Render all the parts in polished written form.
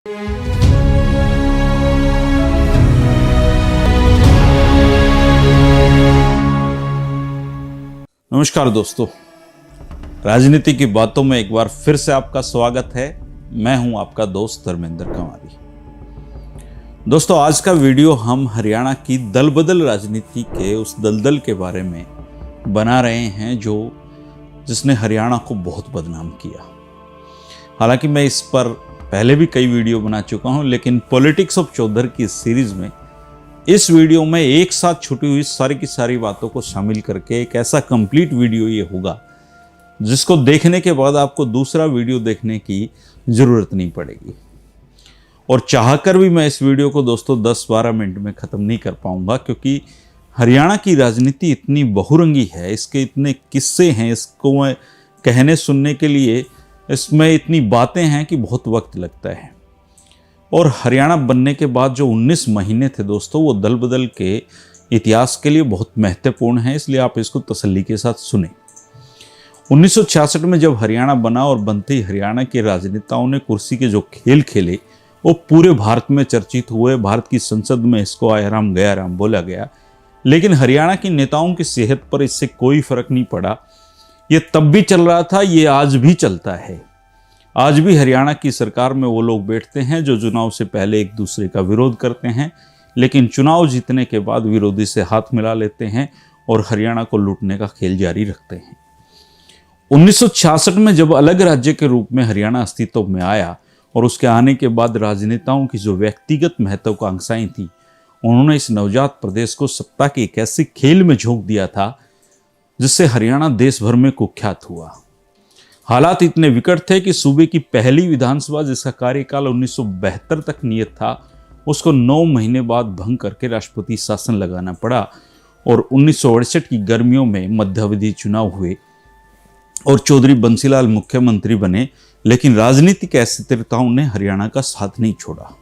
नमस्कार दोस्तों, राजनीति की बातों में एक बार फिर से आपका स्वागत है। मैं हूं आपका दोस्त धर्मेंद्र कंवारी। दोस्तों, आज का वीडियो हम हरियाणा की दल बदल राजनीति के उस दलदल के बारे में बना रहे हैं जिसने हरियाणा को बहुत बदनाम किया। हालांकि मैं इस पर पहले भी कई वीडियो बना चुका हूं, लेकिन पॉलिटिक्स ऑफ चौधर की इस सीरीज में इस वीडियो में एक साथ छुटी हुई सारी की सारी बातों को शामिल करके एक ऐसा कंप्लीट वीडियो ये होगा जिसको देखने के बाद आपको दूसरा वीडियो देखने की ज़रूरत नहीं पड़ेगी। और चाहकर भी मैं इस वीडियो को दोस्तों 10-12 मिनट में ख़त्म नहीं कर पाऊंगा, क्योंकि हरियाणा की राजनीति इतनी बहुरंगी है, इसके इतने किस्से हैं, इसको मैं कहने सुनने के लिए इसमें इतनी बातें हैं कि बहुत वक्त लगता है। और हरियाणा बनने के बाद जो 19 महीने थे दोस्तों, वो दल बदल के इतिहास के लिए बहुत महत्वपूर्ण है, इसलिए आप इसको तसल्ली के साथ सुने। 1966 में जब हरियाणा बना और बनते ही हरियाणा के राजनेताओं ने कुर्सी के जो खेल खेले वो पूरे भारत में चर्चित हुए। भारत की संसद में इसको आया राम गया राम बोला गया, लेकिन हरियाणा की नेताओं की सेहत पर इससे कोई फर्क नहीं पड़ा। ये तब भी चल रहा था, ये आज भी चलता है। आज भी हरियाणा की सरकार में वो लोग बैठते हैं जो चुनाव से पहले एक दूसरे का विरोध करते हैं, लेकिन चुनाव जीतने के बाद विरोधी से हाथ मिला लेते हैं और हरियाणा को लूटने का खेल जारी रखते हैं। 1966 में जब अलग राज्य के रूप में हरियाणा अस्तित्व में आया और उसके आने के बाद राजनेताओं की जो व्यक्तिगत महत्वाकांक्षाएं थी, उन्होंने इस नवजात प्रदेश को सत्ता के एक ऐसे खेल में झोंक दिया था जिससे हरियाणा देश भर में कुख्यात हुआ। हालात इतने विकट थे कि सूबे की पहली विधानसभा जिसका कार्यकाल 1972 तक नियत था, उसको 9 महीने बाद भंग करके राष्ट्रपति शासन लगाना पड़ा और 1968 की गर्मियों में मध्यावधि चुनाव हुए और चौधरी बंसीलाल मुख्यमंत्री बने। लेकिन राजनीतिक अस्थिरताओं ने हरियाणा का साथ नहीं छोड़ा।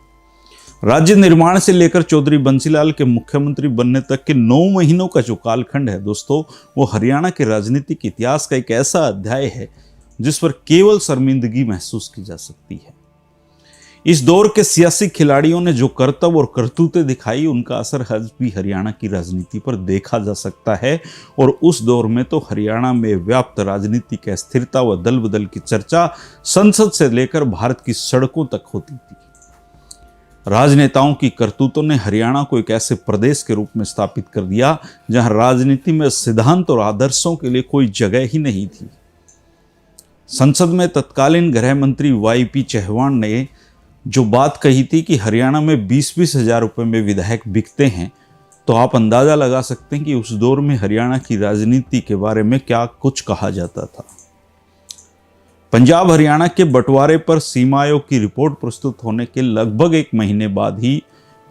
राज्य निर्माण से लेकर चौधरी बंसीलाल के मुख्यमंत्री बनने तक के 9 महीनों का जो कालखंड है दोस्तों, वो हरियाणा के राजनीतिक इतिहास का एक ऐसा अध्याय है जिस पर केवल शर्मिंदगी महसूस की जा सकती है। इस दौर के सियासी खिलाड़ियों ने जो करतब और करतूतें दिखाई, उनका असर आज भी हरियाणा की राजनीति पर देखा जा सकता है। और उस दौर में तो हरियाणा में व्याप्त राजनीतिक अस्थिरता व दल बदल की चर्चा संसद से लेकर भारत की सड़कों तक होती थी। राजनेताओं की करतूतों ने हरियाणा को एक ऐसे प्रदेश के रूप में स्थापित कर दिया जहां राजनीति में सिद्धांत और आदर्शों के लिए कोई जगह ही नहीं थी। संसद में तत्कालीन गृह मंत्री वाईपी चौहान ने जो बात कही थी कि हरियाणा में 20-20 हजार रुपए में विधायक बिकते हैं, तो आप अंदाजा लगा सकते हैं कि उस दौर में हरियाणा की राजनीति के बारे में क्या कुछ कहा जाता था। पंजाब हरियाणा के बंटवारे पर सीमा आयोग की रिपोर्ट प्रस्तुत होने के लगभग 1 महीने बाद ही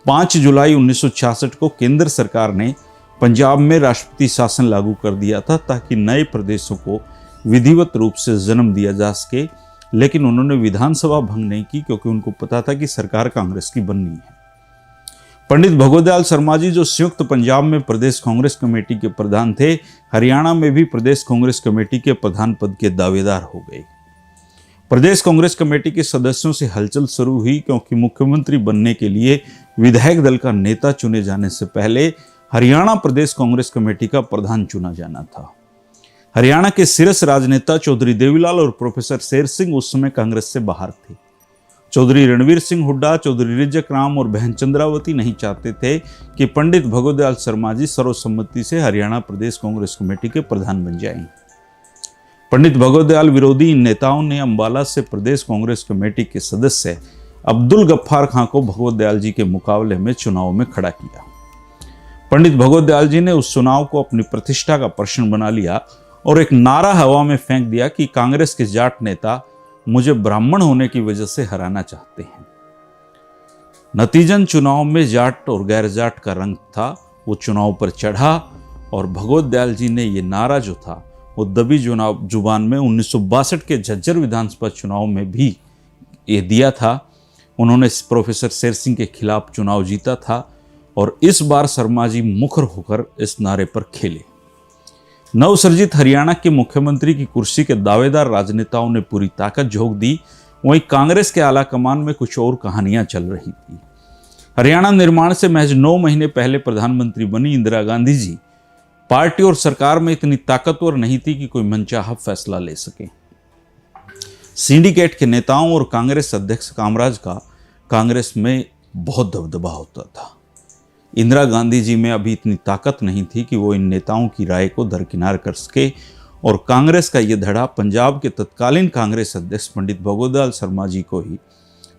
5 जुलाई 1966 को केंद्र सरकार ने पंजाब में राष्ट्रपति शासन लागू कर दिया था ताकि नए प्रदेशों को विधिवत रूप से जन्म दिया जा सके। लेकिन उन्होंने विधानसभा भंग नहीं की, क्योंकि उनको पता था कि सरकार कांग्रेस की बननी है। पंडित भगवत दयाल शर्मा जी, जो संयुक्त पंजाब में प्रदेश कांग्रेस कमेटी के प्रधान थे, हरियाणा में भी प्रदेश कांग्रेस कमेटी के प्रधान पद के दावेदार हो गए। प्रदेश कांग्रेस कमेटी के सदस्यों से हलचल शुरू हुई, क्योंकि मुख्यमंत्री बनने के लिए विधायक दल का नेता चुने जाने से पहले हरियाणा प्रदेश कांग्रेस कमेटी का प्रधान चुना जाना था। हरियाणा के शीर्ष राजनेता चौधरी देवीलाल और प्रोफेसर शेर सिंह उस समय कांग्रेस से बाहर थे। चौधरी रणवीर सिंह हुड्डा, चौधरी रिजक राम और बहन चंद्रावती नहीं चाहते थे कि पंडित भगवत दयाल शर्मा जी सर्वसम्मति से हरियाणा प्रदेश कांग्रेस कमेटी के प्रधान बन जाएं। पंडित भगवत दयाल विरोधी इन नेताओं ने अंबाला से प्रदेश कांग्रेस कमेटी के सदस्य अब्दुल गफ्फार खां को भगवत दयाल जी के मुकाबले में चुनाव में खड़ा किया। पंडित भगवत दयाल जी ने उस चुनाव को अपनी प्रतिष्ठा का प्रश्न बना लिया और एक नारा हवा में फेंक दिया कि कांग्रेस के जाट नेता मुझे ब्राह्मण होने की वजह से हराना चाहते हैं। नतीजन चुनाव में जाट और गैर जाट का रंग था, वो चुनाव पर चढ़ा और भगवत दयाल जी ने ये नारा जो था वो दबी जुबान में 1962 के झज्जर विधानसभा चुनाव में भी ये दिया था। उन्होंने प्रोफेसर शेर सिंह के खिलाफ चुनाव जीता था और इस बार शर्मा जी मुखर होकर इस नारे पर खेले। नवसर्जित हरियाणा के मुख्यमंत्री की कुर्सी के दावेदार राजनेताओं ने पूरी ताकत झोंक दी वहीं कांग्रेस के आला कमान में कुछ और कहानियां चल रही थी। हरियाणा निर्माण से महज 9 महीने पहले प्रधानमंत्री बनी इंदिरा गांधी जी पार्टी और सरकार में इतनी ताकतवर नहीं थी कि कोई मनचाहा फैसला ले सके। सिंडिकेट के नेताओं और कांग्रेस अध्यक्ष कामराज का कांग्रेस में बहुत दबदबा होता था। इंदिरा गांधी जी में अभी इतनी ताकत नहीं थी कि वो इन नेताओं की राय को दरकिनार कर सके और कांग्रेस का यह धड़ा पंजाब के तत्कालीन कांग्रेस अध्यक्ष पंडित भगवत शर्मा जी को ही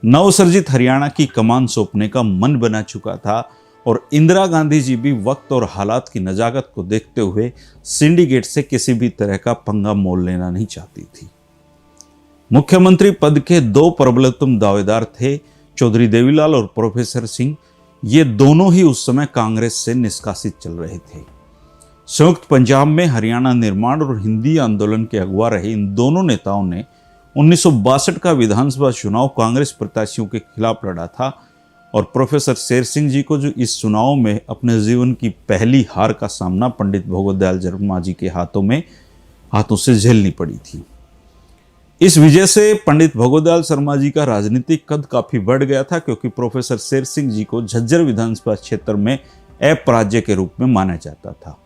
नवसर्जित हरियाणा की कमान सौंपने का मन बना चुका था और इंदिरा गांधी जी भी वक्त और हालात की नजाकत को देखते हुए सिंडिकेट से किसी भी तरह का पंगा मोल लेना नहीं चाहती थी। मुख्यमंत्री पद के 2 प्रबलतम दावेदार थे, चौधरी देवीलाल और प्रोफेसर सिंह। ये दोनों ही उस समय कांग्रेस से निष्कासित चल रहे थे। संयुक्त पंजाब में हरियाणा निर्माण और हिंदी आंदोलन के अगुवा रहे इन दोनों नेताओं ने 1962 का विधानसभा चुनाव कांग्रेस प्रत्याशियों के खिलाफ लड़ा था और प्रोफेसर शेर सिंह जी को जो इस चुनाव में अपने जीवन की पहली हार का सामना पंडित भगवत शर्मा जी के हाथों से झेलनी पड़ी थी। इस विजय से पंडित भगवत शर्मा जी का राजनीतिक कद काफी बढ़ गया था, क्योंकि प्रोफेसर शेर सिंह जी को झज्जर विधानसभा क्षेत्र में अपराज्य के रूप में माना जाता था।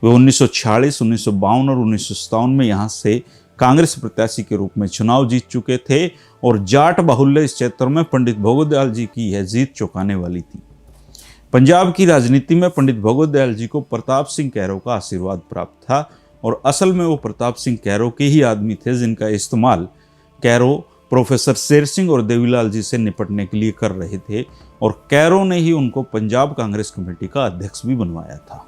वे 1946, 1952 और 1957 में यहाँ से कांग्रेस प्रत्याशी के रूप में चुनाव जीत चुके थे और जाट बाहुल्य इस क्षेत्र में पंडित भगवत दयाल जी की यह जीत चौंकाने वाली थी। पंजाब की राजनीति में पंडित भगवत दयाल जी को प्रताप सिंह कैरो का आशीर्वाद प्राप्त था और असल में वो प्रताप सिंह कैरो के ही आदमी थे जिनका इस्तेमाल कैरो प्रोफेसर शेर सिंह और देवीलाल जी से निपटने के लिए कर रहे थे और कैरो ने ही उनको पंजाब कांग्रेस कमेटी का अध्यक्ष भी बनवाया था।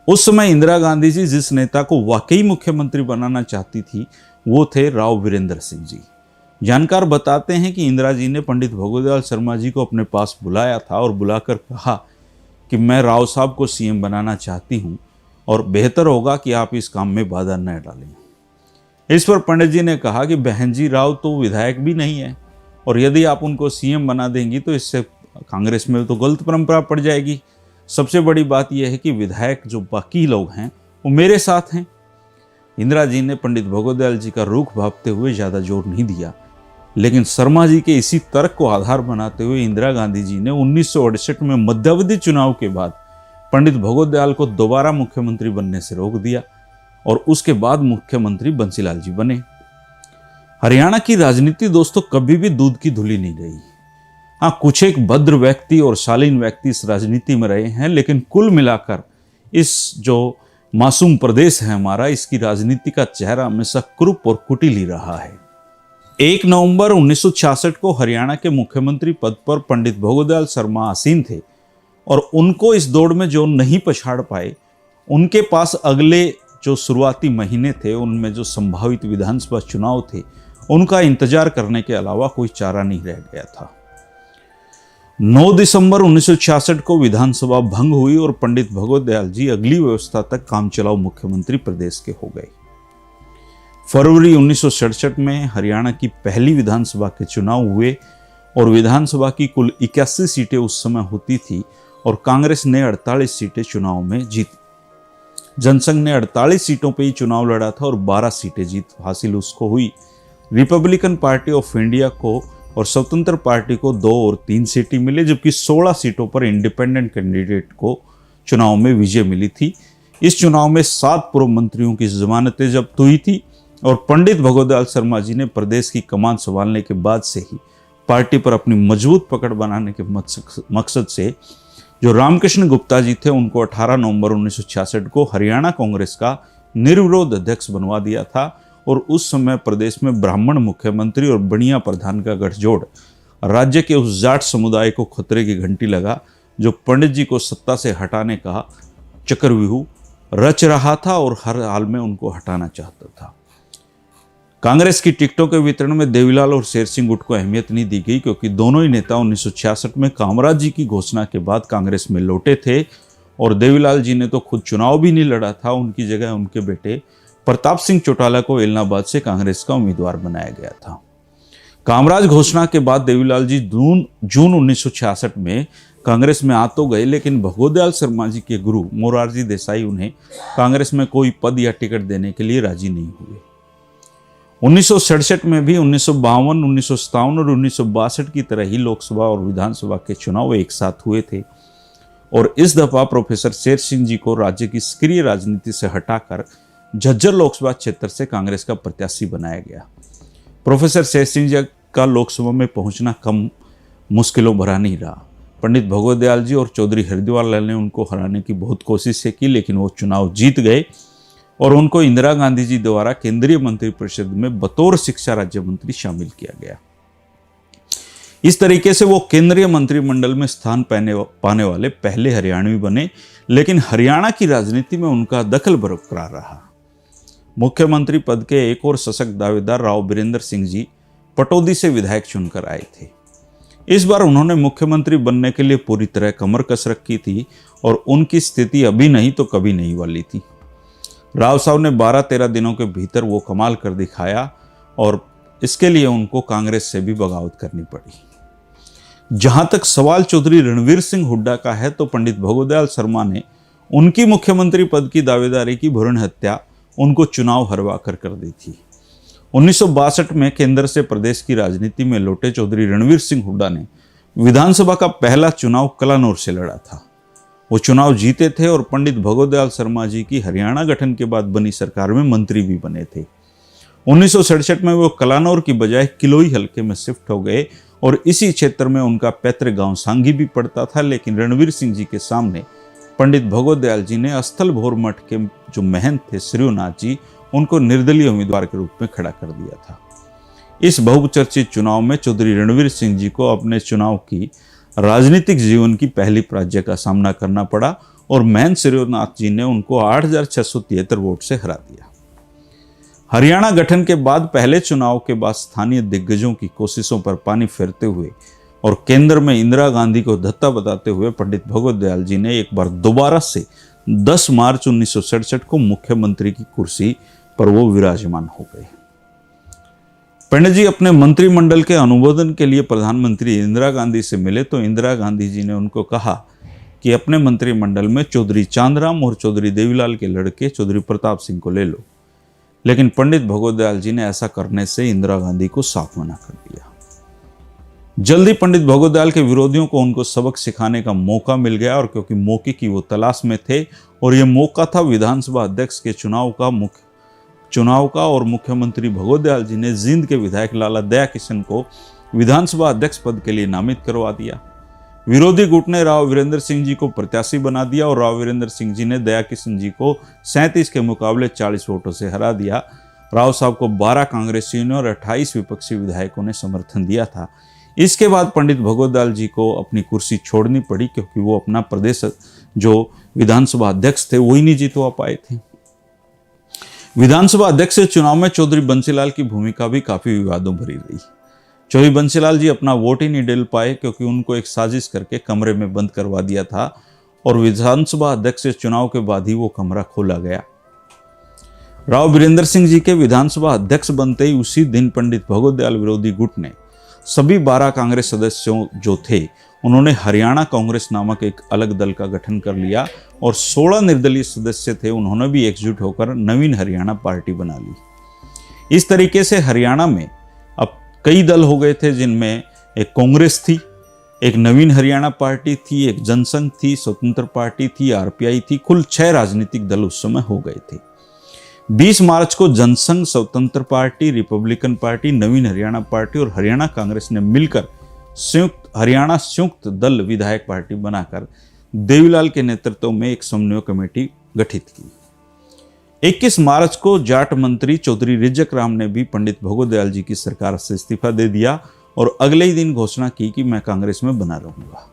उस समय इंदिरा गांधी जी जिस नेता को वाकई मुख्यमंत्री बनाना चाहती थी वो थे राव वीरेंद्र सिंह जी। जानकार बताते हैं कि इंदिरा जी ने पंडित भगवत शर्मा जी को अपने पास बुलाया था और बुलाकर कहा कि मैं राव साहब को सीएम बनाना चाहती हूं और बेहतर होगा कि आप इस काम में बाधा न डालें। इस पर पंडित जी ने कहा कि बहन जी, राव तो विधायक भी नहीं है और यदि आप उनको सीएम बना देंगी तो इससे कांग्रेस में तो गलत परंपरा पड़ जाएगी। सबसे बड़ी बात यह है कि विधायक जो बाकी लोग हैं वो मेरे साथ हैं। इंदिरा जी ने पंडित भगवत दयाल जी का रुख भांपते हुए ज़्यादा जोर नहीं दिया, लेकिन शर्मा जी के इसी तर्क को आधार बनाते हुए इंदिरा गांधी जी ने 1968 में मध्यावधि चुनाव के बाद पंडित भगवत दयाल को दोबारा मुख्यमंत्री बनने से रोक दिया और उसके बाद मुख्यमंत्री बंसीलाल जी बने। हरियाणा की राजनीति दोस्तों कभी भी दूध की धुली नहीं रही। हाँ, कुछ एक भद्र व्यक्ति और शालीन व्यक्ति इस राजनीति में रहे हैं, लेकिन कुल मिलाकर इस जो मासूम प्रदेश है हमारा, इसकी राजनीति का चेहरा हमेशा क्रूप और कुटिल ही रहा है। 1 नवंबर 1966 को हरियाणा के मुख्यमंत्री पद पर पंडित भगवत दयाल शर्मा आसीन थे और उनको इस दौड़ में जो नहीं पछाड़ पाए, उनके पास अगले जो शुरुआती महीने थे उनमें जो संभावित विधानसभा चुनाव थे उनका इंतजार करने के अलावा कोई चारा नहीं रह गया था। 9 दिसंबर 1966 को विधानसभा भंग हुई और पंडित भगवत दयाल जी अगली व्यवस्था तक काम चलाऊ मुख्यमंत्री प्रदेश के हो गए। फरवरी 1967 में हरियाणा की पहली विधानसभा के चुनाव हुए और विधानसभा की कुल 81 सीटें उस समय होती थी और कांग्रेस ने 48 सीटें चुनाव में जीती। जनसंघ ने 48 सीटों पर ही चुनाव लड़ा था और 12 सीटें जीत हासिल उसको हुई। रिपब्लिकन पार्टी ऑफ इंडिया को और स्वतंत्र पार्टी को 2 और 3 सीटें मिले, जबकि 16 सीटों पर इंडिपेंडेंट कैंडिडेट को चुनाव में विजय मिली थी। इस चुनाव में 7 पूर्व मंत्रियों की जमानतें जब्त हुई थी और पंडित भगवत दयाल शर्मा जी ने प्रदेश की कमान संभालने के बाद से ही पार्टी पर अपनी मजबूत पकड़ बनाने के मकसद से जो रामकृष्ण गुप्ता जी थे उनको 18 नवंबर 1966 को हरियाणा कांग्रेस का निर्विरोध अध्यक्ष बनवा दिया था और उस समय प्रदेश में ब्राह्मण मुख्यमंत्री और बनिया प्रधान का गठजोड़ राज्य के उस जाट समुदाय को खतरे की घंटी लगा जो पंडित जी को सत्ता से हटाने का चक्रव्यूह रच रहा था और हर हाल में उनको हटाना चाहता था। कांग्रेस की टिकटों के वितरण में देवीलाल और शेर सिंह गुट को अहमियत नहीं दी गई, क्योंकि दोनों ही नेता 1966 में कामराज जी की घोषणा के बाद कांग्रेस में लौटे थे और देवीलाल जी ने तो खुद चुनाव भी नहीं लड़ा था। उनकी जगह उनके बेटे प्रताप सिंह चौटाला को एलनाबाद से कांग्रेस का उम्मीदवार बनाया गया था। कामराज घोषणा के बाद देवीलाल जी जून 1966 में कांग्रेस में आ तो गए, लेकिन भगवत दयाल शर्मा जी के गुरु मोरारजी देसाई उन्हें कांग्रेस में कोई पद या टिकट देने के लिए राजी नहीं हुए। 1967 में भी 1952, 1957 और 1962 की तरह ही लोकसभा और विधानसभा के चुनाव एक साथ हुए थे और इस दफा प्रोफेसर शेर सिंह जी को राज्य की सक्रिय राजनीति से हटाकर झज्जर लोकसभा क्षेत्र से कांग्रेस का प्रत्याशी बनाया गया। प्रोफेसर शेर सिंह जी का लोकसभा में पहुंचना कम मुश्किलों भरा नहीं रहा। पंडित भगवत दयाल जी और चौधरी हरिद्वार लाल ने उनको हराने की बहुत कोशिशें की, लेकिन वो चुनाव जीत गए और उनको इंदिरा गांधी जी द्वारा केंद्रीय मंत्रिपरिषद में बतौर शिक्षा राज्य मंत्री शामिल किया गया। इस तरीके से वो केंद्रीय मंत्रिमंडल में स्थान पाने वाले पहले हरियाणवी बने, लेकिन हरियाणा की राजनीति में उनका दखल बरकरार रहा। मुख्यमंत्री पद के एक और सशक्त दावेदार राव बीरेंद्र सिंह जी पटौदी से विधायक चुनकर आए थे। इस बार उन्होंने मुख्यमंत्री बनने के लिए पूरी तरह कमर कस रखी थी और उनकी स्थिति अभी नहीं तो कभी नहीं वाली थी। राव साहब ने 12-13 दिनों के भीतर वो कमाल कर दिखाया और इसके लिए उनको कांग्रेस से भी बगावत करनी पड़ी। जहां तक सवाल चौधरी रणवीर सिंह हुड्डा का है तो पंडित भगवत दयाल शर्मा ने उनकी मुख्यमंत्री पद की दावेदारी की भ्रूण हत्या उनको चुनाव हरवा कर दी थी। 1962 में केंद्र से प्रदेश की राजनीति में लौटे चौधरी रणवीर सिंह हुड्डा ने विधानसभा का पहला चुनाव कलानौर से लड़ा था। वो चुनाव जीते थे और पंडित भगवत दयाल शर्मा जी की हरियाणा गठन के बाद बनी सरकार में मंत्री भी बने थे। 1967 में वो कलानौर की बजाय किलोई हलके में शिफ्ट हो गए और इसी क्षेत्र में उनका पैतृक गांव सांगी भी पड़ता था, लेकिन रणवीर सिंह जी के सामने पंडित भगवत दयाल जी ने अस्थल भोर मठ के जो महंत थे श्रीनाथ जी, उनको निर्दलीय उम्मीदवार के रूप में खड़ा कर दिया था। इस बहुचर्चित चुनाव में चौधरी रणवीर सिंह जी को अपने चुनाव की राजनीतिक जीवन की पहली पराजय का सामना करना पड़ा और महंत श्रीनाथ जी ने उनको 8,673 वोट से हरा दिया। हरियाणा गठन के बाद पहले चुनाव के बाद स्थानीय दिग्गजों की कोशिशों पर पानी फेरते हुए और केंद्र में इंदिरा गांधी को धत्ता बताते हुए पंडित भगवत दयाल जी ने एक बार दोबारा से 10 मार्च 1967 को मुख्यमंत्री की कुर्सी पर वो विराजमान हो गए। पंडित जी अपने मंत्रिमंडल के अनुमोदन के लिए प्रधानमंत्री इंदिरा गांधी से मिले तो इंदिरा गांधी जी ने उनको कहा कि अपने मंत्रिमंडल में चौधरी चांदराम और चौधरी देवीलाल के लड़के चौधरी प्रताप सिंह को ले लो, लेकिन पंडित भगवत दयाल जी ने ऐसा करने से इंदिरा गांधी को साफ मना कर दिया। जल्दी पंडित भगवत दयाल के विरोधियों को उनको सबक सिखाने का मौका मिल गया और क्योंकि मौके की वो तलाश में थे और ये मौका था विधानसभा अध्यक्ष के चुनाव का और मुख्यमंत्री भगवत दयाल जी ने जींद के विधायक लाला दया किशन को विधानसभा अध्यक्ष पद के लिए नामित करवा दिया। विरोधी गुट ने राव वीरेंद्र सिंह जी को प्रत्याशी बना दिया और राव वीरेंद्र सिंह जी ने दया किशन जी को 37 के मुकाबले 40 वोटों से हरा दिया। राव साहब को 12 कांग्रेसियों ने और 28 विपक्षी विधायकों ने समर्थन दिया था। इसके बाद पंडित भगवत दयाल जी को अपनी कुर्सी छोड़नी पड़ी क्योंकि वो अपना प्रदेश जो विधानसभा अध्यक्ष थे वही नहीं जीतवा पाए थे। विधानसभा अध्यक्ष के चुनाव में चौधरी बंसीलाल की भूमिका भी काफी विवादों भरी रही। चौधरी बंसीलाल जी अपना वोट ही नहीं डाल पाए क्योंकि उनको एक साजिश करके कमरे में बंद करवा दिया था और विधानसभा अध्यक्ष के चुनाव के बाद ही वो कमरा खोला गया। राव बीरेंद्र सिंह जी के विधानसभा अध्यक्ष बनते ही उसी दिन पंडित भगवत दयाल विरोधी गुट ने सभी 12 कांग्रेस सदस्यों जो थे उन्होंने हरियाणा कांग्रेस नामक एक अलग दल का गठन कर लिया और 16 निर्दलीय सदस्य थे, उन्होंने भी एकजुट होकर नवीन हरियाणा पार्टी बना ली। इस तरीके से हरियाणा में अब कई दल हो गए थे जिनमें एक कांग्रेस थी, एक नवीन हरियाणा पार्टी थी, एक जनसंघ थी, स्वतंत्र पार्टी थी, आरपीआई थी। कुल 6 राजनीतिक दल उस समय हो गए थे। 20 मार्च को जनसंघ, स्वतंत्र पार्टी, रिपब्लिकन पार्टी, नवीन हरियाणा पार्टी और हरियाणा कांग्रेस ने मिलकर हरियाणा संयुक्त दल विधायक पार्टी बनाकर देवीलाल के नेतृत्व में एक समन्वय कमेटी गठित की। 21 मार्च को जाट मंत्री चौधरी रिजक राम ने भी पंडित भगवत दयाल जी की सरकार से इस्तीफा दे दिया और अगले ही दिन घोषणा की कि मैं कांग्रेस में बना रहूंगा।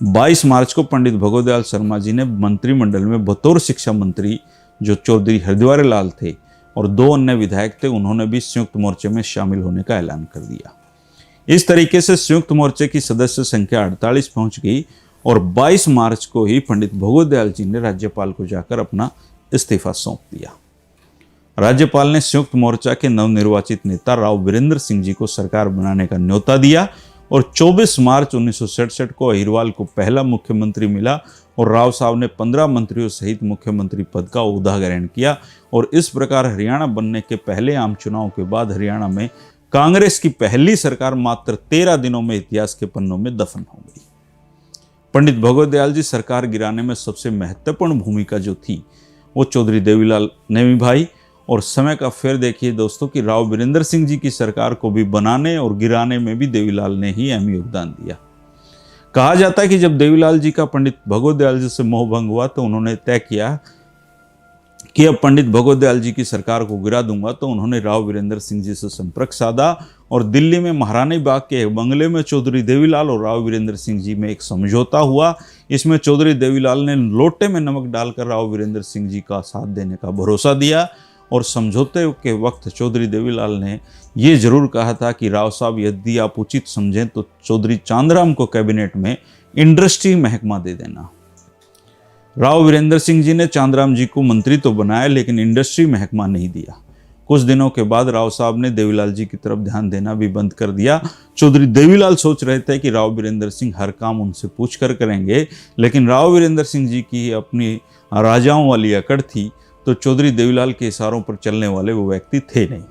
22 मार्च को पंडित भगवत दयाल शर्मा जी ने मंत्रिमंडल में बतौर शिक्षा मंत्री जो चौधरी हरिद्वार लाल थे और 2 अन्य विधायक थे, उन्होंने भी संयुक्त मोर्चे में शामिल होने का ऐलान कर दिया। इस तरीके से संयुक्त मोर्चे की सदस्य संख्या 48 पहुंच गई और 22 मार्च को ही पंडित भगवत दयाल जी ने राज्यपाल को जाकर अपना इस्तीफा सौंप दिया। राज्यपाल ने संयुक्त मोर्चा के नवनिर्वाचित नेता राव बीरेंद्र सिंह जी को सरकार बनाने का न्योता दिया और 24 मार्च 1967 को अहिरवाल को पहला मुख्यमंत्री मिला और राव साहब ने 15 मंत्रियों सहित मुख्यमंत्री पद का ओहदा ग्रहण किया और इस प्रकार हरियाणा बनने के पहले आम चुनाव के बाद हरियाणा में कांग्रेस की पहली सरकार मात्र 13 दिनों में इतिहास के पन्नों में दफन हो गई। पंडित भगवत दयाल जी सरकार गिराने में सबसे महत्वपूर्ण भूमिका जो थी वो चौधरी देवीलाल ने निभाई। और समय का फेर देखिए दोस्तों कि राव वीरेंद्र सिंह जी की सरकार को भी बनाने और गिराने में भी देवीलाल ने ही अहम योगदान दिया। कहा जाता है कि जब देवीलाल जी का पंडित भगवत दयाल जी से मोह भंग हुआ तो उन्होंने तय किया कि अब पंडित भगवत दयाल जी की सरकार को गिरा दूंगा। तो उन्होंने राव वीरेंद्र सिंह जी से संपर्क साधा और दिल्ली में महारानी बाग के एक बंगले में चौधरी देवीलाल और राव वीरेंद्र सिंह जी में एक समझौता हुआ। इसमें चौधरी देवीलाल ने लोटे में नमक डालकर राव वीरेंद्र सिंह जी का साथ देने का भरोसा दिया और समझौते के वक्त चौधरी देवीलाल ने ये जरूर कहा था कि राव साहब यदि आप उचित समझें तो चौधरी चांदराम को कैबिनेट में इंडस्ट्री महकमा दे देना। राव वीरेंद्र सिंह जी ने चांदराम जी को मंत्री तो बनाया लेकिन इंडस्ट्री महकमा नहीं दिया। कुछ दिनों के बाद राव साहब ने देवीलाल जी की तरफ ध्यान देना भी बंद कर दिया। चौधरी देवीलाल सोच रहे थे कि राव वीरेंद्र सिंह हर काम उनसे पूछ कर करेंगे, लेकिन राव वीरेंद्र सिंह जी की अपनी राजाओं वाली अकड़ थी तो चौधरी देवीलाल के इशारों पर चलने वाले वो व्यक्ति थे नहीं।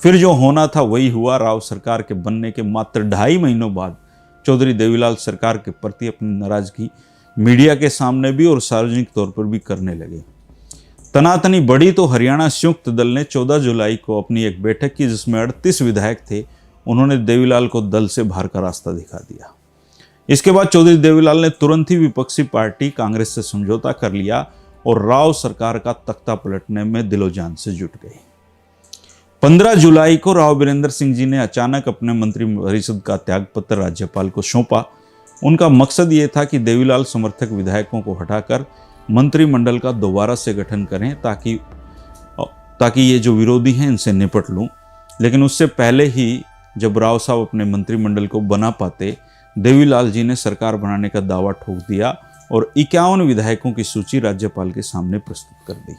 फिर जो होना था वही हुआ। राव सरकार के बनने के मात्र 2.5 महीनों बाद चौधरी देवीलाल सरकार के प्रति अपनी नाराजगी मीडिया के सामने भी और सार्वजनिक तौर पर भी करने लगे। तनातनी बढ़ी तो हरियाणा संयुक्त दल ने 14 जुलाई को अपनी एक बैठक की जिसमें 38 विधायक थे। उन्होंने देवीलाल को दल से बाहर का रास्ता दिखा दिया। इसके बाद चौधरी देवीलाल ने तुरंत ही विपक्षी पार्टी कांग्रेस से समझौता कर लिया और राव सरकार का तख्ता पलटने में दिलोजान से जुट गए। 15 जुलाई को राव वीरेंद्र सिंह जी ने अचानक अपने मंत्रिपरिषद का त्यागपत्र राज्यपाल को सौंपा। उनका मकसद ये था कि देवीलाल समर्थक विधायकों को हटाकर मंत्रिमंडल का दोबारा से गठन करें ताकि ये जो विरोधी हैं इनसे निपट लूं। लेकिन उससे पहले ही जब राव साहब अपने मंत्रिमंडल को बना पाते, देवीलाल जी ने सरकार बनाने का दावा ठोक दिया और 51 विधायकों की सूची राज्यपाल के सामने प्रस्तुत कर दी।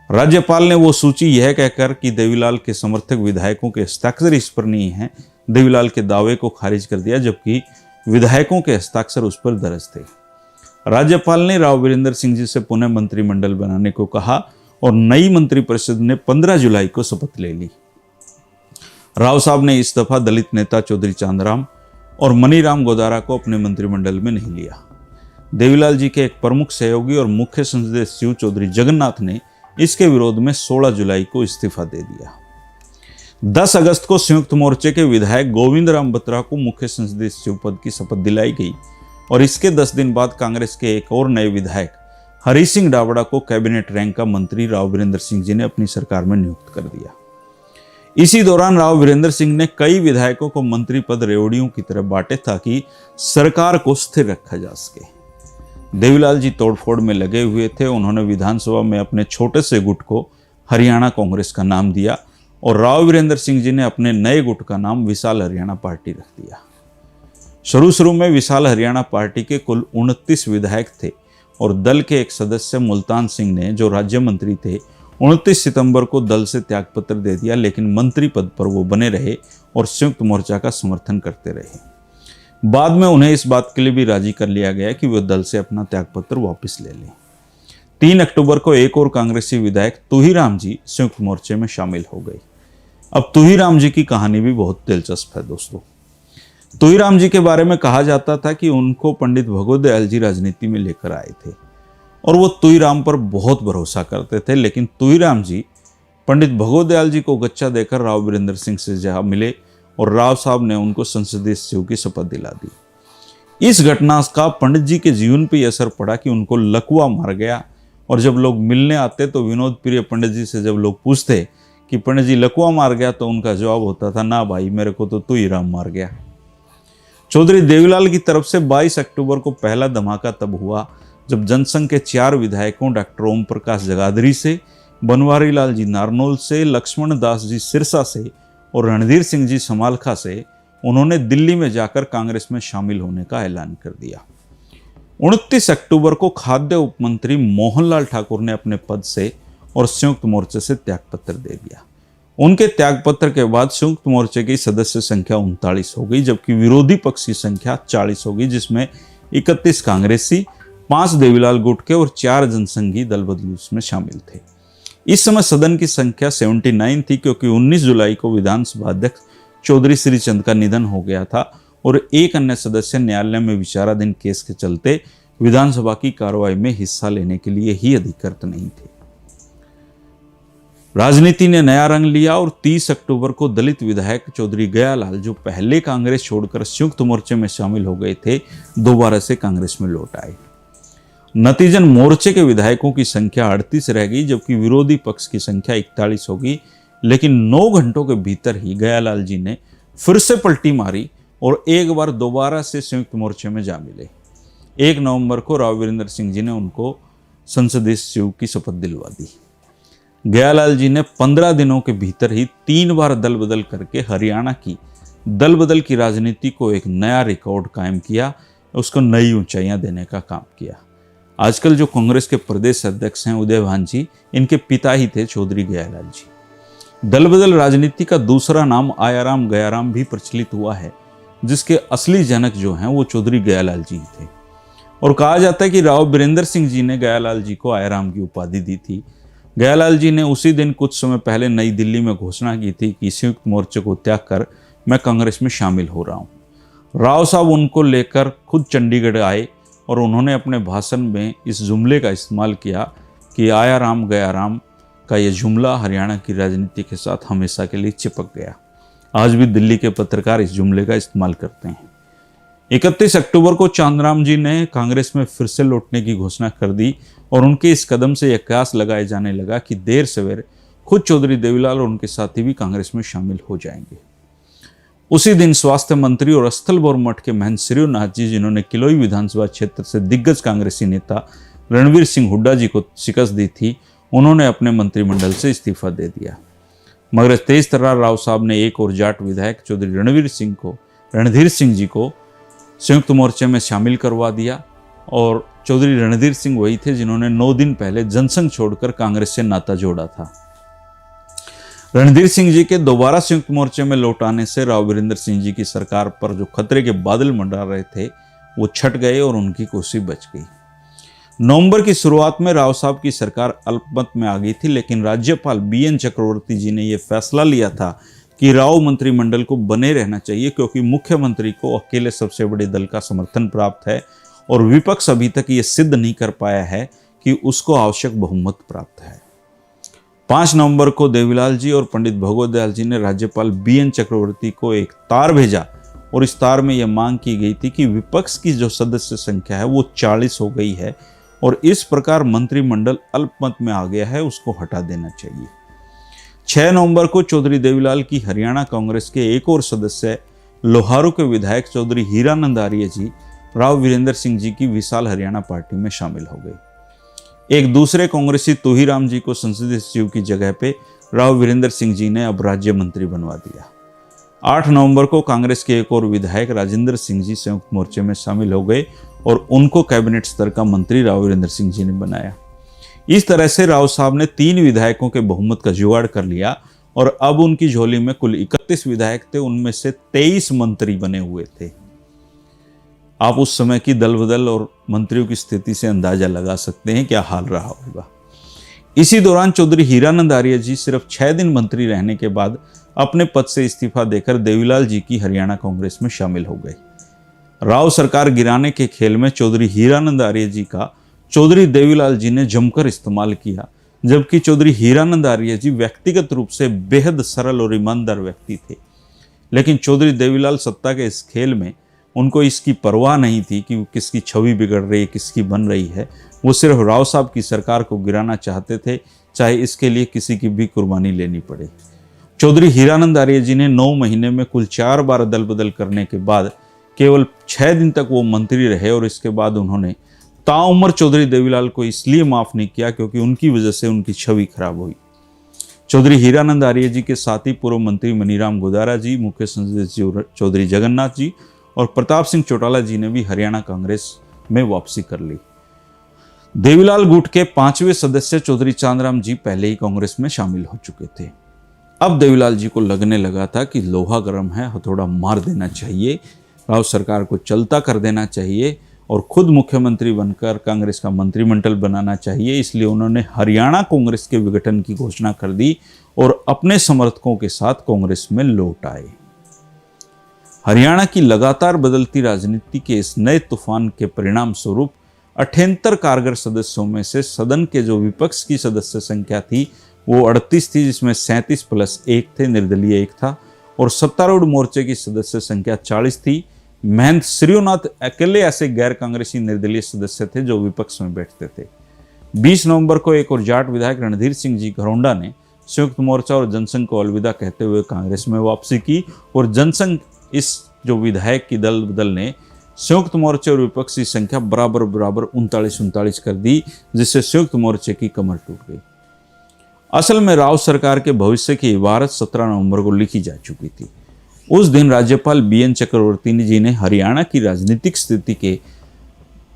राज्यपाल ने वो सूची यह कहकर कि देवीलाल के समर्थक विधायकों के हस्ताक्षर इस पर नहीं है, देवीलाल के दावे को खारिज कर दिया, जबकि विधायकों के हस्ताक्षर उस पर दर्ज थे। राज्यपाल ने राव वीरेंद्र सिंह जी से पुनः मंत्रिमंडल बनाने को कहा और नई मंत्रिपरिषद ने 15 जुलाई को शपथ ले ली। राव साहब ने इस दफा दलित नेता चौधरी चांदराम और मनीराम गोदारा को अपने मंत्रिमंडल में नहीं लिया। देवीलाल जी के एक प्रमुख सहयोगी और मुख्य संसदीय सचिव चौधरी जगन्नाथ ने इसके विरोध में 16 जुलाई को इस्तीफा दे दिया। 10 अगस्त को संयुक्त मोर्चे के विधायक गोविंद राम बत्रा को मुख्य संसदीय सचिव पद की शपथ दिलाई गई और इसके 10 दिन बाद कांग्रेस के एक और नए विधायक हरि सिंह डाबड़ा को कैबिनेट रैंक का मंत्री राव वीरेंद्र सिंह जी ने अपनी सरकार में नियुक्त कर दिया। इसी दौरान राव वीरेंद्र सिंह ने कई विधायकों को मंत्री पद रेवड़ियों की तरह बांटे ताकि सरकार को स्थिर रखा जा सके। देवीलाल जी तोड़फोड़ में लगे हुए थे। उन्होंने विधानसभा में अपने छोटे से गुट को हरियाणा कांग्रेस का नाम दिया और राव वीरेंद्र सिंह जी ने अपने नए गुट का नाम विशाल हरियाणा पार्टी रख दिया। शुरू में विशाल हरियाणा पार्टी के कुल 29 विधायक थे और दल के एक सदस्य मुल्तान सिंह ने, जो राज्य मंत्री थे, 29 सितंबर को दल से त्यागपत्र दे दिया, लेकिन मंत्री पद पर वो बने रहे और संयुक्त मोर्चा का समर्थन करते रहे। बाद में उन्हें इस बात के लिए भी राजी कर लिया गया कि वे दल से अपना त्यागपत्र वापस ले लें। 3 अक्टूबर को एक और कांग्रेसी विधायक तुहीराम जी संयुक्त मोर्चे में शामिल हो गए। अब तुहीराम जी की कहानी भी बहुत दिलचस्प है दोस्तों। तुहीराम जी के बारे में कहा जाता था कि उनको पंडित भगवत दयाल जी राजनीति में लेकर आए थे और वो तुहीराम पर बहुत भरोसा करते थे। लेकिन तुहीराम जी पंडित भगवत दयाल जी को गच्चा देकर राव वीरेंद्र सिंह से जा मिले और राव साहब ने उनको संसदीय सचिव की शपथ दिला दी। इस घटना का पंडित जी के जीवन पर असर पड़ा कि उनको लकवा मार गया और जब लोग मिलने आते तो विनोद प्रिय पंडित जी से जब लोग पूछते कि पंडित जी लकवा मार गया, तो उनका जवाब होता था, ना भाई, मेरे को तो तुहीराम मार गया। चौधरी देवीलाल की तरफ से 22 अक्टूबर को पहला धमाका तब हुआ जब जनसंघ के 4 विधायकों डॉक्टर ओम प्रकाश जगाधरी से, बनवारी लाल जी नारनौल से, लक्ष्मण दास जी सिरसा से और रणधीर सिंह जी समालखा से उन्होंने दिल्ली में जाकर कांग्रेस में शामिल होने का ऐलान कर दिया। 29 अक्टूबर को खाद्य उपमंत्री मोहनलाल ठाकुर ने अपने पद से और संयुक्त मोर्चे से त्यागपत्र दे दिया। उनके त्यागपत्र के बाद संयुक्त मोर्चे की सदस्य संख्या 39 हो गई, जबकि विरोधी पक्ष की संख्या 40 हो गई, जिसमें 31 कांग्रेसी, 5 देवीलाल गुटके और 4 जनसंघी दल बदलू इसमें शामिल थे। इस समय सदन की संख्या 79 थी, क्योंकि 19 जुलाई को विधानसभा अध्यक्ष चौधरी श्रीचंद का निधन हो गया था और एक अन्य सदस्य न्यायालय में विचाराधीन केस के चलते विधानसभा की कार्रवाई में हिस्सा लेने के लिए ही अधिकृत नहीं थे। राजनीति ने नया रंग लिया और 30 अक्टूबर को दलित विधायक चौधरी गयालाल, जो पहले कांग्रेस छोड़कर संयुक्त मोर्चे में शामिल हो गए थे, दोबारा से कांग्रेस में लौट आए। नतीजन मोर्चे के विधायकों की संख्या 38 रह गई, जबकि विरोधी पक्ष की संख्या 41 होगी। लेकिन 9 घंटों के भीतर ही गयालाल जी ने फिर से पलटी मारी और एक बार दोबारा से संयुक्त मोर्चे में जा मिले। 1 नवंबर को राव वीरेंद्र सिंह जी ने उनको संसदीय सचिव की शपथ दिलवा दी। गयालाल जी ने 15 दिनों के भीतर ही 3 बार दल बदल करके हरियाणा की दल बदल की राजनीति को एक नया रिकॉर्ड कायम किया, उसको नई ऊंचाइयां देने का काम किया। आजकल जो कांग्रेस के प्रदेश अध्यक्ष हैं उदयभान जी, इनके पिता ही थे चौधरी गयालाल जी। दल बदल राजनीति का दूसरा नाम आयाराम गयाराम भी प्रचलित हुआ है, जिसके असली जनक जो हैं वो चौधरी गयालाल जी थे। और कहा जाता है कि राव वीरेंद्र सिंह जी ने गयालाल जी को आयाराम की उपाधि दी थी। गयालाल जी ने उसी दिन कुछ समय पहले नई दिल्ली में घोषणा की थी कि संयुक्त मोर्चे को त्याग कर मैं कांग्रेस में शामिल हो रहा हूं। राव साहब उनको लेकर खुद चंडीगढ़ आए और उन्होंने अपने भाषण में इस जुमले का इस्तेमाल किया कि आया राम गया राम का यह जुमला हरियाणा की राजनीति के साथ हमेशा के लिए चिपक गया। आज भी दिल्ली के पत्रकार इस जुमले का इस्तेमाल करते हैं। 31 अक्टूबर को चांदराम जी ने कांग्रेस में फिर से लौटने की घोषणा कर दी और उनके इस कदम से यह कयास लगाए जाने लगा कि देर सवेर खुद चौधरी देवीलाल और उनके साथी भी कांग्रेस में शामिल हो जाएंगे। उसी दिन स्वास्थ्य मंत्री और स्थलबोर मठ के महंत श्रीनाथ जी, जिन्होंने किलोई विधानसभा क्षेत्र से दिग्गज कांग्रेसी नेता रणवीर सिंह हुड्डा जी को शिकस्त दी थी, उन्होंने अपने मंत्रिमंडल से इस्तीफा दे दिया। मगर तेज तर्रार राव साहब ने एक और जाट विधायक चौधरी रणधीर सिंह जी को संयुक्त मोर्चे में शामिल करवा दिया। और चौधरी रणधीर सिंह वही थे जिन्होंने 9 दिन पहले जनसंघ छोड़कर कांग्रेस से नाता जोड़ा था। रणधीर सिंह जी के दोबारा संयुक्त मोर्चे में लौट आने से राव वीरेंद्र सिंह जी की सरकार पर जो खतरे के बादल मंडरा रहे थे वो छट गए और उनकी कुर्सी बच गई। नवंबर की शुरुआत में राव साहब की सरकार अल्पमत में आ गई थी, लेकिन राज्यपाल BN चक्रवर्ती जी ने यह फैसला लिया था कि राव मंत्रिमंडल को बने रहना चाहिए, क्योंकि मुख्यमंत्री को अकेले सबसे बड़े दल का समर्थन प्राप्त है और विपक्ष अभी तक ये सिद्ध नहीं कर पाया है कि उसको आवश्यक बहुमत प्राप्त है। 5 नवंबर को देवीलाल जी और पंडित भगवत दयाल जी ने राज्यपाल BN चक्रवर्ती को एक तार भेजा और इस तार में यह मांग की गई थी कि विपक्ष की जो सदस्य संख्या है वो 40 हो गई है और इस प्रकार मंत्रिमंडल अल्पमत में आ गया है, उसको हटा देना चाहिए। 6 नवंबर को चौधरी देवीलाल की हरियाणा कांग्रेस के एक और सदस्य लोहारू के विधायक चौधरी हीरानंद आर्य जी राव वीरेंद्र सिंह जी की विशाल हरियाणा पार्टी में शामिल हो गए। एक दूसरे कांग्रेसी तुहीराम जी को संसदीय सचिव की जगह पे राव वीरेंद्र सिंह जी ने अब राज्य मंत्री बनवा दिया। 8 नवंबर को कांग्रेस के एक और विधायक राजेंद्र सिंह जी संयुक्त मोर्चे में शामिल हो गए और उनको कैबिनेट स्तर का मंत्री राव वीरेंद्र सिंह जी ने बनाया। इस तरह से राव साहब ने 3 विधायकों के बहुमत का जुगाड़ कर लिया और अब उनकी झोली में कुल 31 विधायक थे, उनमें से 23 मंत्री बने हुए थे। आप उस समय की दल बदल और मंत्रियों की स्थिति से अंदाजा लगा सकते हैं क्या हाल रहा होगा। इसी दौरान चौधरी हीरानंद आर्य जी सिर्फ 6 दिन मंत्री रहने के बाद अपने पद से इस्तीफा देकर देवीलाल जी की हरियाणा कांग्रेस में शामिल हो गए। राव सरकार गिराने के खेल में चौधरी हीरानंद आर्य जी का चौधरी देवीलाल जी ने जमकर इस्तेमाल किया, जबकि चौधरी हीरानंद आर्य जी व्यक्तिगत रूप से बेहद सरल और ईमानदार व्यक्ति थे। लेकिन चौधरी देवीलाल सत्ता के इस खेल में उनको इसकी परवाह नहीं थी कि किसकी छवि बिगड़ रही है, किसकी बन रही है। वो सिर्फ राव साहब की सरकार को गिराना चाहते थे, चाहे इसके लिए किसी की भी कुर्बानी लेनी पड़े। चौधरी हीरानंद आर्य जी ने 9 महीने में कुल 4 बार दल बदल करने के बाद केवल 6 दिन तक वो मंत्री रहे और इसके बाद उन्होंने ताउम्र चौधरी देवीलाल को इसलिए माफ नहीं किया क्योंकि उनकी वजह से उनकी छवि खराब हुई। चौधरी हीरानंद आर्य जी के साथ ही पूर्व मंत्री मनीराम गोदारा जी, मुख्य संसदीय चौधरी जगन्नाथ जी और प्रताप सिंह चौटाला जी ने भी हरियाणा कांग्रेस में वापसी कर ली। देवीलाल गुट के 5वें सदस्य चौधरी चांदराम जी पहले ही कांग्रेस में शामिल हो चुके थे। अब देवीलाल जी को लगने लगा था कि लोहा गर्म है, हथौड़ा मार देना चाहिए, राव सरकार को चलता कर देना चाहिए और खुद मुख्यमंत्री बनकर कांग्रेस का मंत्रिमंडल बनाना चाहिए, इसलिए उन्होंने हरियाणा कांग्रेस के विघटन की घोषणा कर दी और अपने समर्थकों के साथ कांग्रेस में लौट आए। हरियाणा की लगातार बदलती राजनीति के इस नए तूफान के परिणाम स्वरूप 78 कारगर सदस्यों में से सदन के जो विपक्ष की सदस्य संख्या थी वो 38 थी, जिसमें 37 प्लस 1 थे, निर्दलीय 1 था, और सत्तारूढ़ मोर्चे की सदस्य संख्या 40 थी। महंत श्रीनाथ अकेले ऐसे गैर कांग्रेसी निर्दलीय सदस्य थे जो विपक्ष में बैठते थे। 20 नवंबर को एक और जाट विधायक रणधीर सिंह जी घरौंडा ने संयुक्त मोर्चा और जनसंघ को अलविदा कहते हुए कांग्रेस में वापसी की, और जनसंघ इस जो विधायक की दल बदल ने संयुक्त मोर्चे और विपक्ष की संख्या बराबर 39 कर दी, जिससे संयुक्त मोर्चे की कमर टूट गई। असल में राव सरकार के भविष्य की इबारत 17 नवंबर को लिखी जा चुकी थी। उस दिन राज्यपाल बीएन चक्रवर्ती जी ने हरियाणा की राजनीतिक स्थिति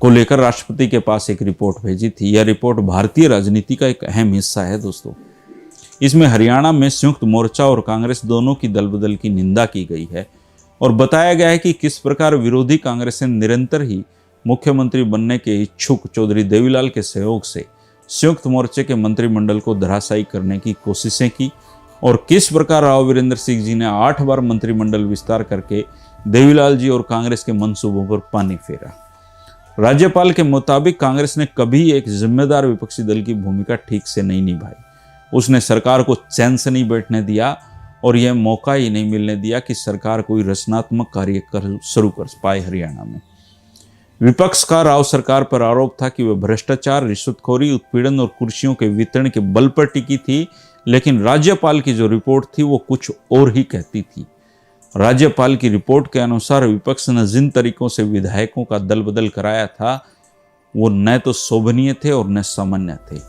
को लेकर राष्ट्रपति के पास एक रिपोर्ट भेजी थी। यह रिपोर्ट भारतीय राजनीति का एक अहम हिस्सा है दोस्तों। इसमें हरियाणा में संयुक्त मोर्चा और कांग्रेस दोनों की दल बदल की निंदा की गई है और बताया गया है कि किस प्रकार विरोधी कांग्रेस ने निरंतर ही मुख्यमंत्री बनने के इच्छुक चौधरी देवीलाल के सहयोग से संयुक्त मोर्चे के मंत्रिमंडल को धराशायी करने की कोशिशें की, और किस प्रकार राव वीरेंद्र सिंह जी ने 8 बार मंत्रिमंडल विस्तार करके देवीलाल जी और कांग्रेस के मंसूबों पर पानी फेरा। राज्यपाल के मुताबिक कांग्रेस ने कभी एक जिम्मेदार विपक्षी दल की भूमिका ठीक से नहीं निभाई। उसने सरकार को चैन से नहीं बैठने दिया और यह मौका ही नहीं मिलने दिया कि सरकार कोई रचनात्मक कार्य शुरू कर पाए। हरियाणा में विपक्ष का राव सरकार पर आरोप था कि वह भ्रष्टाचार, रिश्वतखोरी, उत्पीड़न और कुर्सियों के वितरण के बल पर टिकी थी, लेकिन राज्यपाल की जो रिपोर्ट थी वो कुछ और ही कहती थी। राज्यपाल की रिपोर्ट के अनुसार विपक्ष ने जिन तरीकों से विधायकों का दल बदल कराया था वो न तो शोभनीय थे और न सामान्य थे।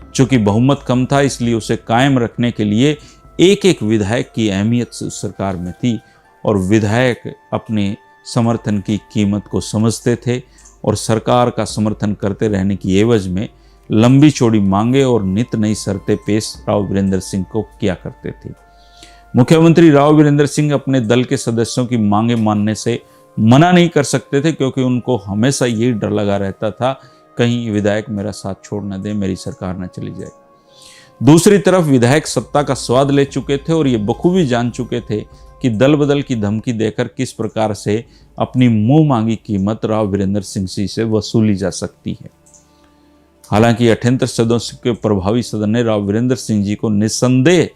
चूंकि बहुमत कम था, इसलिए उसे कायम रखने के लिए एक एक विधायक की अहमियत सरकार में थी, और विधायक अपने समर्थन की कीमत को समझते थे और सरकार का समर्थन करते रहने की एवज में लंबी चौड़ी मांगे और नित नई शर्तें पेश राव वीरेंद्र सिंह को किया करते थे। मुख्यमंत्री राव वीरेंद्र सिंह अपने दल के सदस्यों की मांगे मानने से मना नहीं कर सकते थे, क्योंकि उनको हमेशा यही डर लगा रहता था कहीं विधायक मेरा साथ छोड़ न दे, मेरी सरकार न चली जाए। दूसरी तरफ विधायक सत्ता का स्वाद ले चुके थे और ये बखूबी जान चुके थे कि दल बदल की धमकी देकर किस प्रकार से अपनी मुंह मांगी कीमत राव वीरेंद्र सिंह जी से वसूली जा सकती है। हालांकि 78 सदस्यों के प्रभावी सदन ने राव वीरेंद्र सिंह जी को निस्संदेह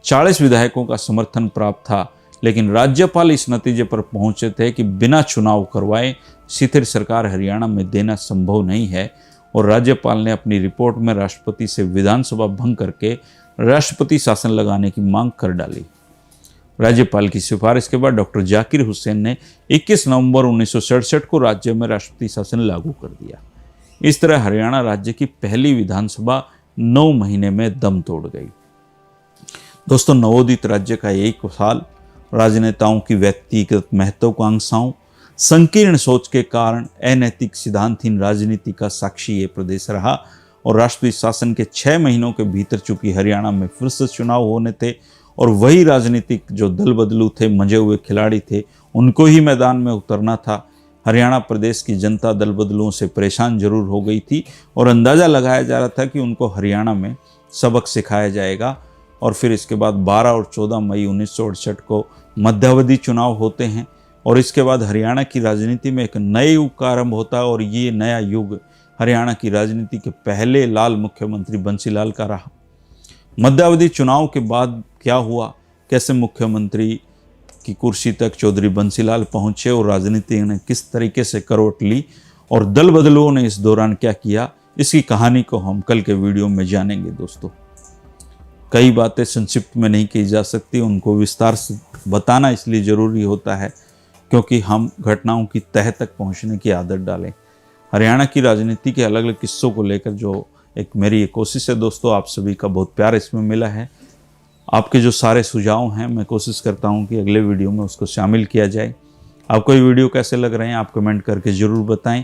40 विधायकों का समर्थन प्राप्त था, लेकिन राज्यपाल इस नतीजे पर पहुंचे थे कि बिना चुनाव करवाए स्थिर सरकार हरियाणा में देना संभव नहीं है, और राज्यपाल ने अपनी रिपोर्ट में राष्ट्रपति से विधानसभा भंग करके राष्ट्रपति शासन लगाने की मांग कर डाली। राज्यपाल की सिफारिश के बाद डॉक्टर जाकिर हुसैन ने 21 नवंबर 1967 को राज्य में राष्ट्रपति शासन लागू कर दिया। इस तरह हरियाणा राज्य की पहली विधानसभा 9 महीने में दम तोड़ गई। दोस्तों, नवोदित राज्य का एक साल राजनेताओं की व्यक्तिगत महत्वाकांक्षाओं, संकीर्ण सोच के कारण अनैतिक सिद्धांतहीन राजनीति का साक्षी ये प्रदेश रहा, और राष्ट्रीय शासन के 6 महीनों के भीतर चूंकि हरियाणा में फिर से चुनाव होने थे और वही राजनीतिक जो दल बदलू थे, मजे हुए खिलाड़ी थे, उनको ही मैदान में उतरना था। हरियाणा प्रदेश की जनता दल बदलुओं से परेशान जरूर हो गई थी और अंदाज़ा लगाया जा रहा था कि उनको हरियाणा में सबक सिखाया जाएगा, और फिर इसके बाद 12 और 14 मई 1968 को मध्यावधि चुनाव होते हैं, और इसके बाद हरियाणा की राजनीति में एक नए युग का आरंभ होता है, और ये नया युग हरियाणा की राजनीति के पहले लाल मुख्यमंत्री बंसीलाल का रहा। मध्यावधि चुनाव के बाद क्या हुआ, कैसे मुख्यमंत्री की कुर्सी तक चौधरी बंसीलाल पहुंचे और राजनीति ने किस तरीके से करवट ली और दल बदलुओं ने इस दौरान क्या किया, इसकी कहानी को हम कल के वीडियो में जानेंगे। दोस्तों, कई बातें संक्षिप्त में नहीं की जा सकती, उनको विस्तार से बताना इसलिए ज़रूरी होता है क्योंकि हम घटनाओं की तह तक पहुंचने की आदत डालें। हरियाणा की राजनीति के अलग अलग किस्सों को लेकर जो एक मेरी कोशिश है दोस्तों, आप सभी का बहुत प्यार इसमें मिला है। आपके जो सारे सुझाव हैं मैं कोशिश करता हूं कि अगले वीडियो में उसको शामिल किया जाए। आपको ये वीडियो कैसे लग रहे हैं आप कमेंट करके ज़रूर बताएं।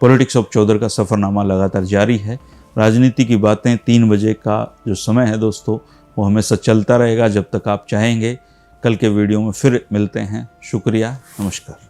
पॉलिटिक्स ऑफ चौधर का सफ़रनामा लगातार जारी है। राजनीति की बातें 3 बजे का जो समय है दोस्तों, वो हमेशा चलता रहेगा जब तक आप चाहेंगे। कल के वीडियो में फिर मिलते हैं। शुक्रिया, नमस्कार।